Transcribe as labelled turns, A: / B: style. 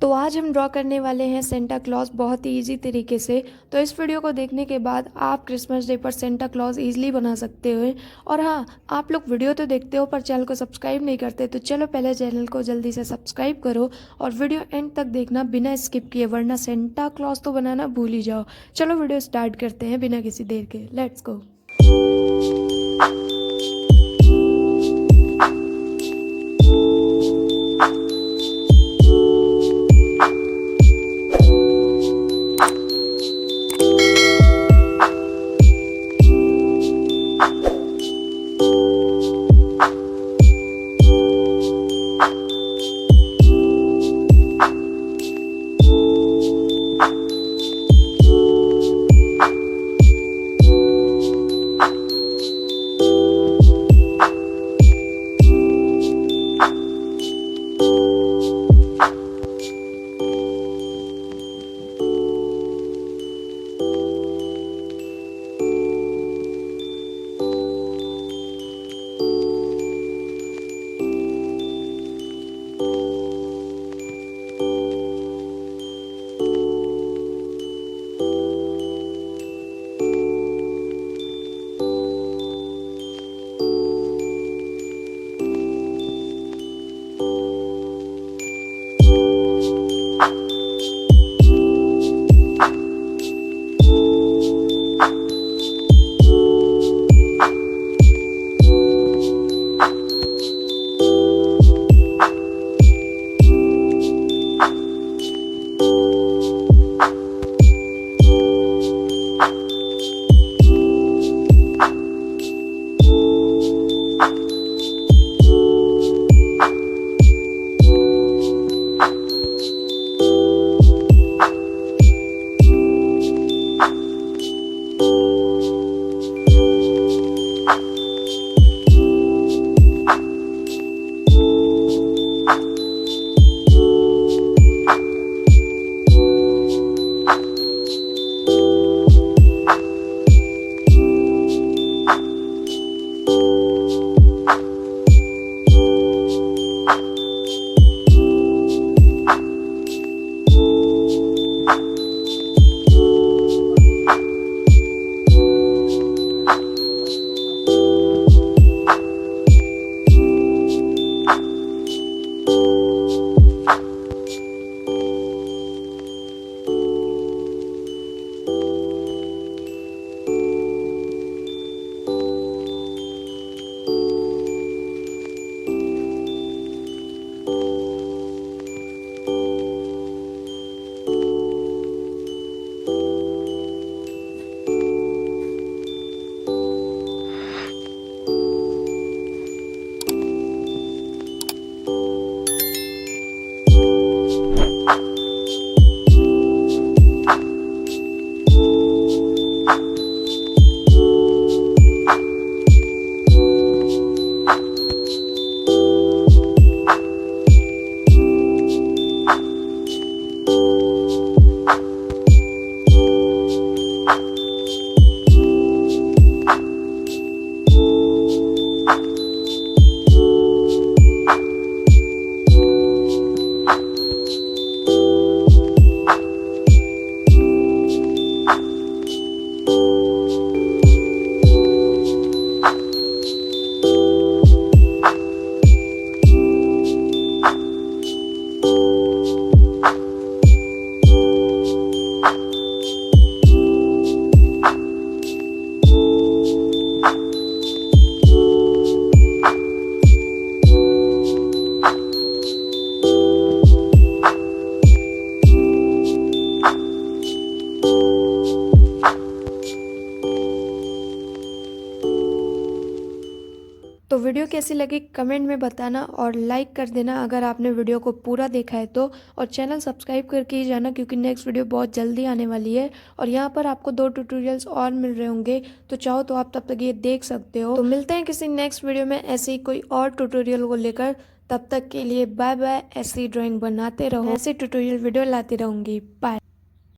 A: तो आज हम ड्रॉ करने वाले हैं सेंटा क्लॉज बहुत ही इजी तरीके से। तो इस वीडियो को देखने के बाद आप क्रिसमस डे पर सेंटा क्लॉज इजीली बना सकते हो। और हाँ, आप लोग वीडियो तो देखते हो पर चैनल को सब्सक्राइब नहीं करते, तो चलो पहले चैनल को जल्दी से सब्सक्राइब करो और वीडियो एंड तक देखना बिना स्किप किए, वरना सेंटा क्लॉज तो बनाना भूल ही जाओ। चलो वीडियो स्टार्ट करते हैं बिना किसी देर के। Let's go. तो वीडियो कैसी लगी कमेंट में बताना और लाइक कर देना अगर आपने वीडियो को पूरा देखा है तो। और चैनल सब्सक्राइब करके ही जाना, क्योंकि नेक्स्ट वीडियो बहुत जल्दी आने वाली है और यहाँ पर आपको 2 ट्यूटोरियल्स और मिल रहे होंगे, तो चाहो तो आप तब तक ये देख सकते हो। तो मिलते हैं किसी नेक्स्ट वीडियो में ऐसे ही कोई और ट्यूटोरियल को लेकर। तब तक के लिए बाय बाय। ऐसी ड्राइंग बनाते रहो, ऐसे ट्यूटोरियल वीडियो लाती रहूँगी। बाय।